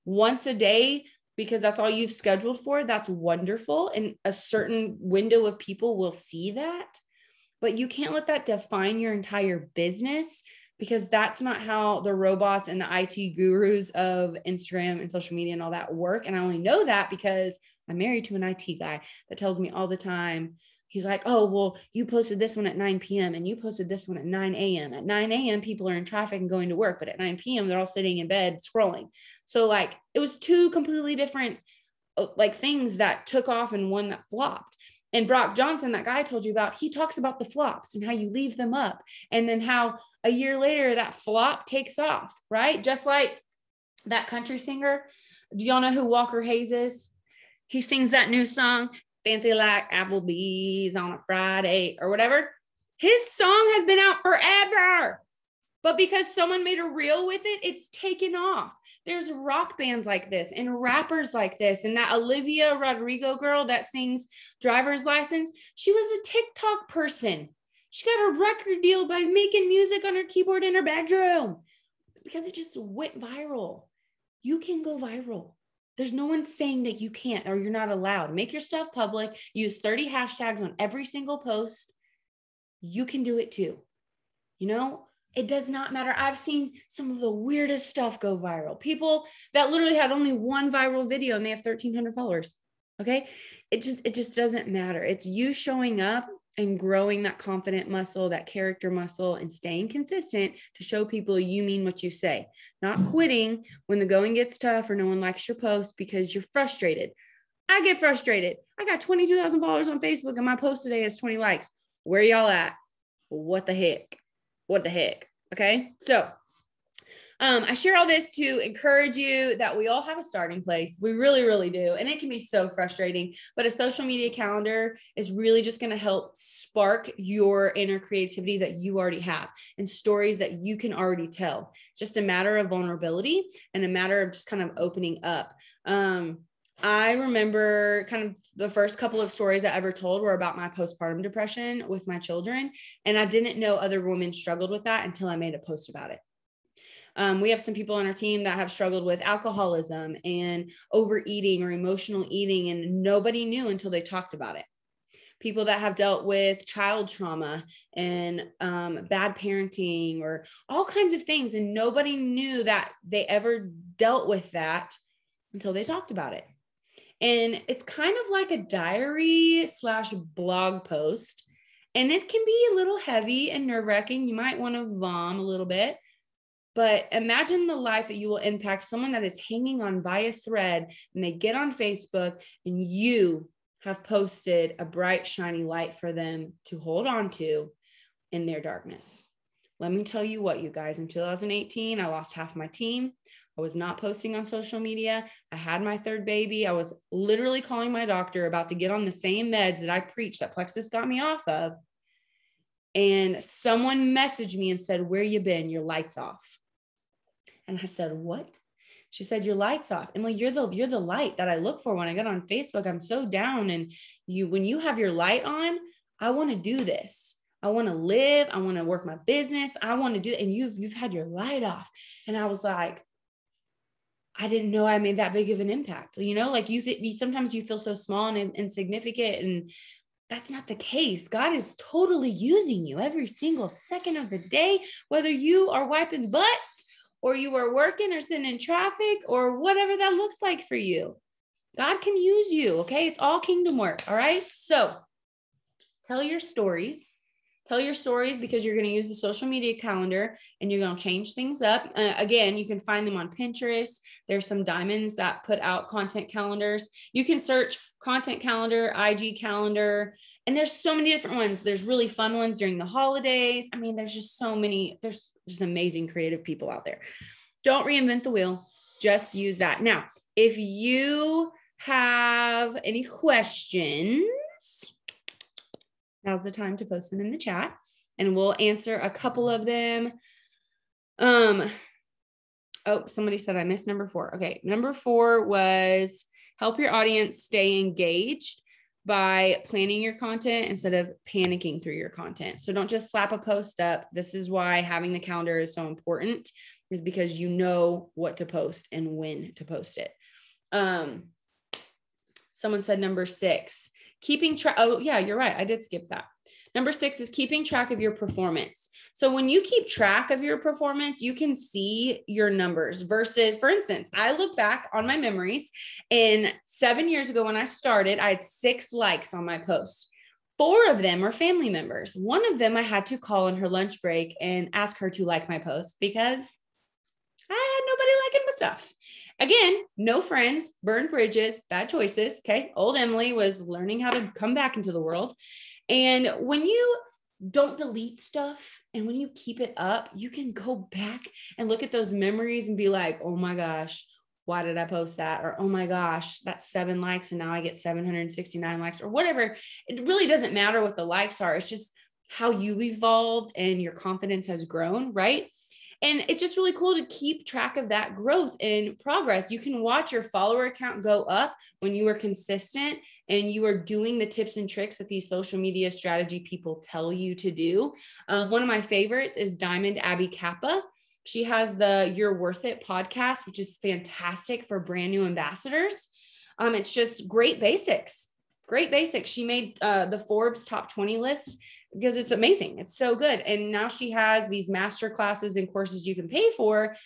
Once a day, because that's all you've scheduled for, that's wonderful. And a certain window of people will see that, but you can't let that define your entire business, because that's not how the robots and the IT gurus of Instagram and social media and all that work. And I only know that because I'm married to an IT guy that tells me all the time. He's like, oh, well, you posted this one at 9 p.m. and you posted this one at 9 a.m. At 9 a.m., people are in traffic and going to work, but at 9 p.m., they're all sitting in bed scrolling. So like, it was two completely different like things that took off and one that flopped. And Brock Johnson, that guy I told you about, he talks about the flops and how you leave them up. And then how a year later that flop takes off, right? Just like that country singer. Do y'all know who Walker Hayes is? He sings that new song, Fancy Like Applebee's on a Friday or whatever. His song has been out forever, but because someone made a reel with it, it's taken off. There's rock bands like this and rappers like this. And that Olivia Rodrigo girl that sings Driver's License, she was a TikTok person. She got a record deal by making music on her keyboard in her bedroom because it just went viral. You can go viral. There's no one saying that you can't or you're not allowed. Make your stuff public. Use 30 hashtags on every single post. You can do it too. You know, it does not matter. I've seen some of the weirdest stuff go viral. People that literally had only one viral video and they have 1,300 followers. Okay. It just doesn't matter. It's you showing up and growing that confident muscle, that character muscle, and staying consistent to show people you mean what you say, not quitting when the going gets tough or no one likes your post because you're frustrated. I get frustrated. I got 22,000 followers on Facebook and my post today has 20 likes. Where y'all at? What the heck? What the heck? Okay. So I share all this to encourage you that we all have a starting place. We really, really do. And it can be so frustrating, but a social media calendar is really just going to help spark your inner creativity that you already have and stories that you can already tell. Just a matter of vulnerability and a matter of just kind of opening up. I remember kind of the first couple of stories I ever told were about my postpartum depression with my children. And I didn't know other women struggled with that until I made a post about it. We have some people on our team that have struggled with alcoholism and overeating or emotional eating, and nobody knew until they talked about it. People that have dealt with child trauma and bad parenting or all kinds of things, and nobody knew that they ever dealt with that until they talked about it. And it's kind of like a diary / blog post, and it can be a little heavy and nerve-wracking. You might want to vom a little bit. But imagine the life that you will impact someone that is hanging on by a thread and they get on Facebook and you have posted a bright, shiny light for them to hold on to in their darkness. Let me tell you what, you guys, in 2018, I lost half my team. I was not posting on social media. I had my third baby. I was literally calling my doctor about to get on the same meds that I preached that Plexus got me off of. And someone messaged me and said, "Where you been? Your light's off." And I said, "What?" She said, "Your light's off." Emily, you're the light that I look for when I get on Facebook. I'm so down. And when you have your light on, I want to do this. I want to live. I want to work my business. I want to do it. And you've had your light off. And I was like, I didn't know I made that big of an impact. You know, like sometimes you feel so small and insignificant, and that's not the case. God is totally using you every single second of the day, whether you are wiping butts or you are working or sitting in traffic or whatever that looks like for you. God can use you, okay? It's all kingdom work, all right? So tell your stories. Tell your stories because you're going to use the social media calendar and you're going to change things up. Again, you can find them on Pinterest. There's some diamonds that put out content calendars. You can search content calendar, IG calendar, and there's so many different ones. There's really fun ones during the holidays. I mean, there's just so many. There's just amazing creative people out there. Don't reinvent the wheel. Just use that. Now, if you have any questions, now's the time to post them in the chat and we'll answer a couple of them. Oh, somebody said I missed number 4. Okay. Number 4 was help your audience stay engaged. by planning your content instead of panicking through your content. So don't just slap a post up. This is why having the calendar is so important, is because you know what to post and when to post it. Someone said number 6, keeping track. Oh yeah, you're right. I did skip that. Number 6 is keeping track of your performance. So when you keep track of your performance, you can see your numbers versus, for instance, I look back on my memories, and 7 years ago when I started, I had 6 likes on my post. 4 of them are family members. One of them I had to call on her lunch break and ask her to like my post because I had nobody liking my stuff. Again, no friends, burned bridges, bad choices. Okay. Old Emily was learning how to come back into the world. And when you don't delete stuff and when you keep it up, you can go back and look at those memories and be like, oh my gosh, why did I post that? Or, oh my gosh, that's 7 likes and now I get 769 likes or whatever. It really doesn't matter what the likes are. It's just how you evolved and your confidence has grown, right? And it's just really cool to keep track of that growth and progress. You can watch your follower count go up when you are consistent and you are doing the tips and tricks that these social media strategy people tell you to do. One of my favorites is Diamond Abby Kappa. She has the You're Worth It podcast, which is fantastic for brand new ambassadors. It's just great basics. Great basics. She made the Forbes top 20 list because it's amazing. It's so good. And now she has these master classes and courses you can pay for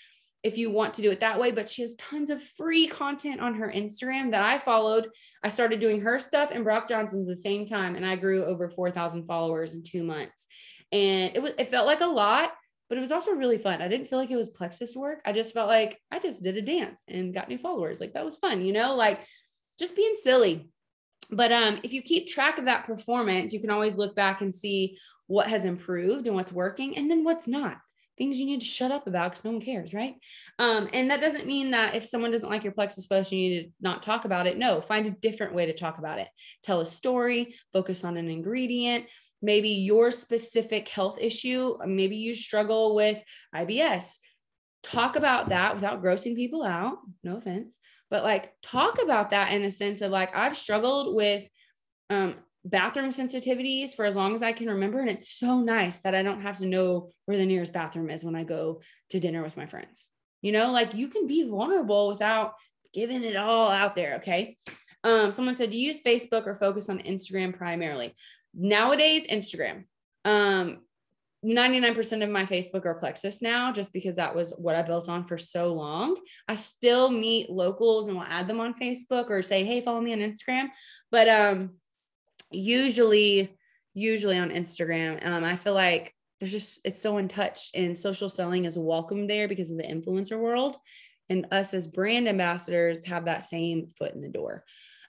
if you want to do it that way. But she has tons of free content on her Instagram that I followed. I started doing her stuff and Brock Johnson's the same time. And I grew over 4,000 followers in 2 months. And it felt like a lot, but it was also really fun. I didn't feel like it was Plexus work. I just felt like I just did a dance and got new followers. Like that was fun, like just being silly. But if you keep track of that performance, you can always look back and see what has improved and what's working and then what's not. Things you need to shut up about because no one cares, right? And that doesn't mean that if someone doesn't like your Plexus post, you need to not talk about it. No, find a different way to talk about it. Tell a story, focus on an ingredient, maybe your specific health issue. Maybe you struggle with IBS. Talk about that without grossing people out. No offense. But like talk about that in a sense of like, I've struggled with bathroom sensitivities for as long as I can remember. And it's so nice that I don't have to know where the nearest bathroom is when I go to dinner with my friends. Like you can be vulnerable without giving it all out there. Okay. Someone said, do you use Facebook or focus on Instagram primarily? Nowadays, Instagram. 99% of my Facebook are Plexus now, just because that was what I built on for so long. I still meet locals and will add them on Facebook or say, hey, follow me on Instagram. But usually on Instagram, I feel like it's so untouched and social selling is welcome there because of the influencer world. And us as brand ambassadors have that same foot in the door.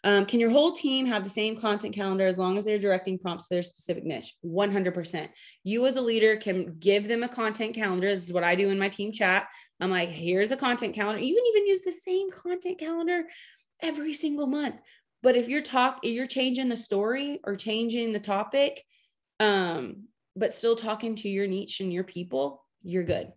Can your whole team have the same content calendar as long as they're directing prompts to their specific niche? 100%. You as a leader can give them a content calendar. This is what I do in my team chat. I'm like, here's a content calendar. You can even use the same content calendar every single month. But if you're changing the story or changing the topic, but still talking to your niche and your people, you're good.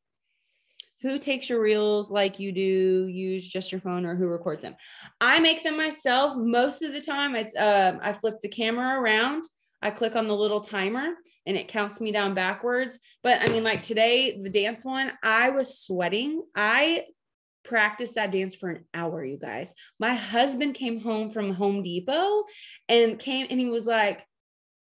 Who takes your reels like you do? Use just your phone, or who records them? I make them myself. Most of the time, it's I flip the camera around. I click on the little timer and it counts me down backwards. But I mean, like today, the dance one, I was sweating. I practiced that dance for an hour, you guys. My husband came home from Home Depot and he was like,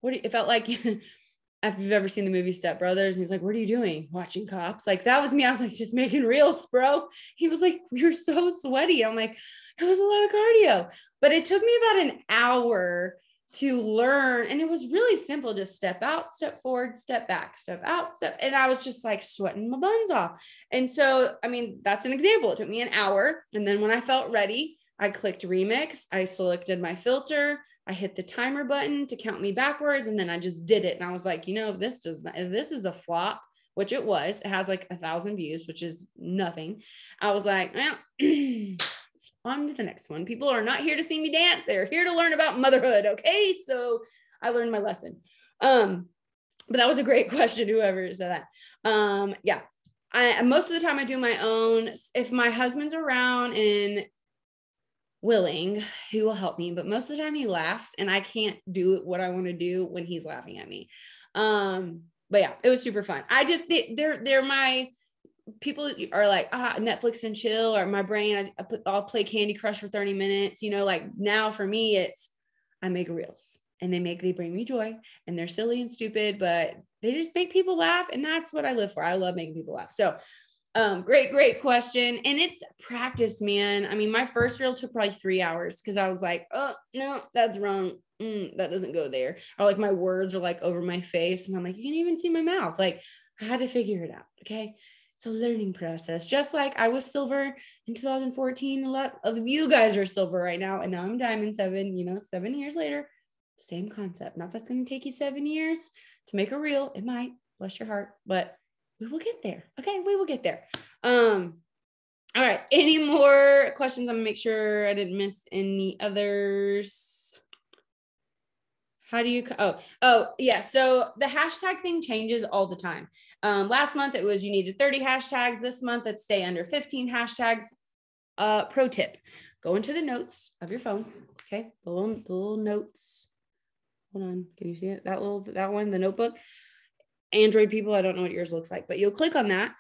it felt like if you've ever seen the movie Step Brothers, and he's like, what are you doing? Watching Cops. Like that was me. I was like, just making reels, bro. He was like, you're so sweaty. I'm like, it was a lot of cardio, but it took me about an hour to learn. And it was really simple. Just step out, step forward, step back, step out, step. And I was just like sweating my buns off. And so, I mean, that's an example. It took me an hour. And then when I felt ready, I clicked remix. I selected my filter. I hit the timer button to count me backwards. And then I just did it. And I was like, if this is a flop, which it was, it has like 1,000 views, which is nothing. I was like, well, on to the next one. People are not here to see me dance. They're here to learn about motherhood. Okay. So I learned my lesson. But that was a great question. Whoever said that. Yeah. Most of the time I do my own. If my husband's around and willing, he will help me, but most of the time he laughs and I can't do what I want to do when he's laughing at me. But yeah, it was super fun. They're my people are like, Netflix and chill, or my brain, I'll play Candy Crush for 30 minutes. Like now for me, I make reels and they bring me joy, and they're silly and stupid, but they just make people laugh. And that's what I live for. I love making people laugh. So great question. And it's practice, man. I mean, my first reel took probably 3 hours because I was like, oh no, that's wrong. That doesn't go there. Or like my words are like over my face. And I'm like, you can't even see my mouth. Like I had to figure it out. Okay. It's a learning process. Just like I was silver in 2014. A lot of you guys are silver right now. And now I'm diamond 7, 7 years later, same concept. Not that's going to take you 7 years to make a reel. It might, bless your heart, but we will get there. Okay. We will get there. All right. Any more questions? I'm gonna make sure I didn't miss any others. How do you, yeah. So the hashtag thing changes all the time. Last month it was, you needed 30 hashtags. This month it's stay under 15 hashtags. Pro tip, go into the notes of your phone. Okay. The little notes. Hold on. Can you see it? That one, the notebook. Android people, I don't know what yours looks like, but you'll click on that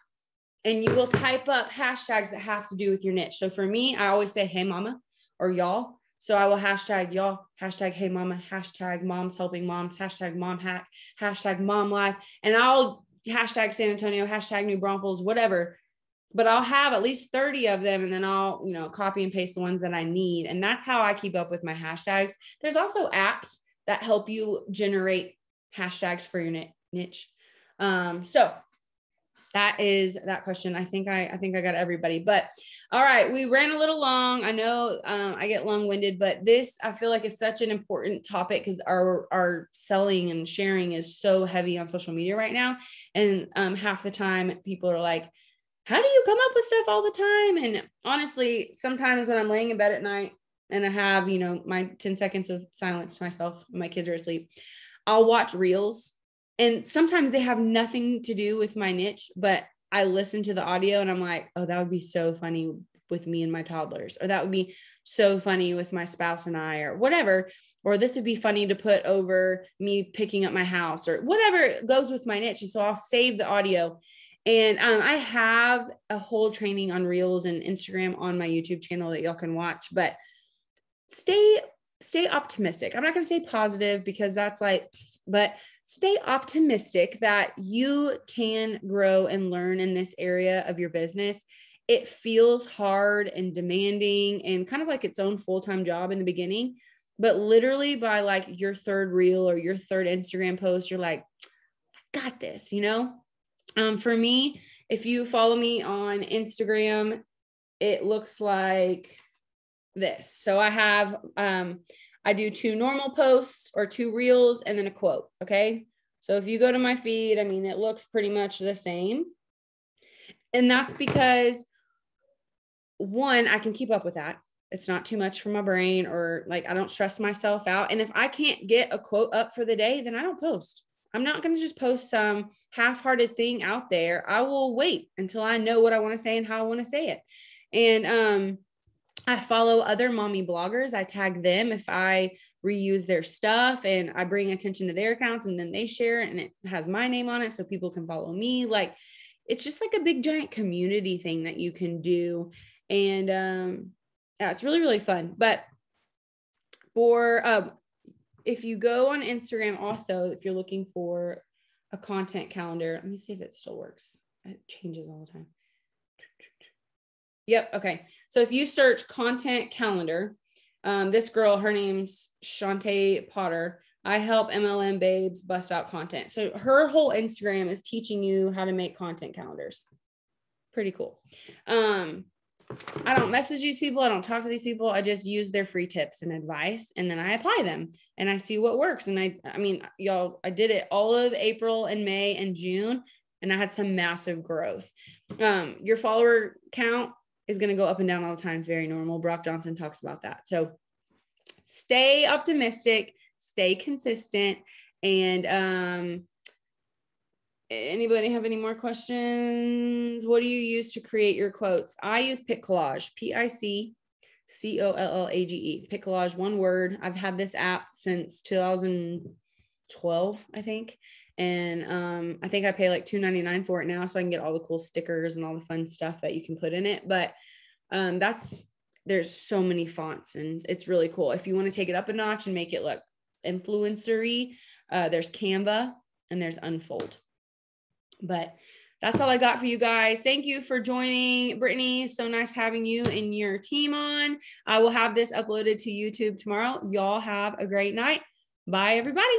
and you will type up hashtags that have to do with your niche. So for me, I always say, hey mama or y'all. So I will hashtag y'all, hashtag hey mama, hashtag moms helping moms, hashtag mom hack, hashtag mom life. And I'll hashtag San Antonio, hashtag New Braunfels, whatever. But I'll have at least 30 of them. And then I'll, copy and paste the ones that I need. And that's how I keep up with my hashtags. There's also apps that help you generate hashtags for your niche. So that is that question. I think I got everybody, but all right. We ran a little long. I know, I get long-winded, but this, I feel like is such an important topic because our selling and sharing is so heavy on social media right now. And, half the time people are like, how do you come up with stuff all the time? And honestly, sometimes when I'm laying in bed at night and I have, my 10 seconds of silence to myself, my kids are asleep, I'll watch reels. And sometimes they have nothing to do with my niche, but I listen to the audio and I'm like, oh, that would be so funny with me and my toddlers, or that would be so funny with my spouse and I, or whatever, or this would be funny to put over me picking up my house, or whatever goes with my niche. And so I'll save the audio. And I have a whole training on reels and Instagram on my YouTube channel that y'all can watch, but stay optimistic. I'm not going to say positive because that's like, but stay optimistic that you can grow and learn in this area of your business. It feels hard and demanding and kind of like its own full-time job in the beginning, but literally by like your third reel or your third Instagram post, you're like, I got this, for me, if you follow me on Instagram, it looks like this. So I have, I do 2 normal posts or 2 reels and then a quote. Okay. So if you go to my feed, it looks pretty much the same. And that's because, one, I can keep up with that. It's not too much for my brain, or like, I don't stress myself out. And if I can't get a quote up for the day, then I don't post. I'm not going to just post some half-hearted thing out there. I will wait until I know what I want to say and how I want to say it. And, I follow other mommy bloggers. I tag them if I reuse their stuff, and I bring attention to their accounts, and then they share it and it has my name on it so people can follow me. Like, it's just like a big giant community thing that you can do. And yeah, it's really, really fun. But for if you go on Instagram also, if you're looking for a content calendar, let me see if it still works. It changes all the time. Yep. Okay. So if you search content calendar, this girl, her name's Shantae Potter. I help MLM babes bust out content. So her whole Instagram is teaching you how to make content calendars. Pretty cool. I don't message these people. I don't talk to these people. I just use their free tips and advice, and then I apply them and I see what works. And y'all, I did it all of April and May and June, and I had some massive growth. Your follower count is going to go up and down all the time. It's very normal. Brock Johnson talks about that. So stay optimistic, stay consistent. And anybody have any more questions? What do you use to create your quotes? I use Pic Collage, Collage, Pic Collage, one word. I've had this app since 2012, I think. And I think I pay like $2.99 for it now, so I can get all the cool stickers and all the fun stuff that you can put in it. But there's so many fonts, and it's really cool. If you want to take it up a notch and make it look influencery, there's Canva and there's Unfold. But that's all I got for you guys. Thank you for joining, Brittany. So nice having you and your team on. I will have this uploaded to YouTube tomorrow. Y'all have a great night. Bye, everybody.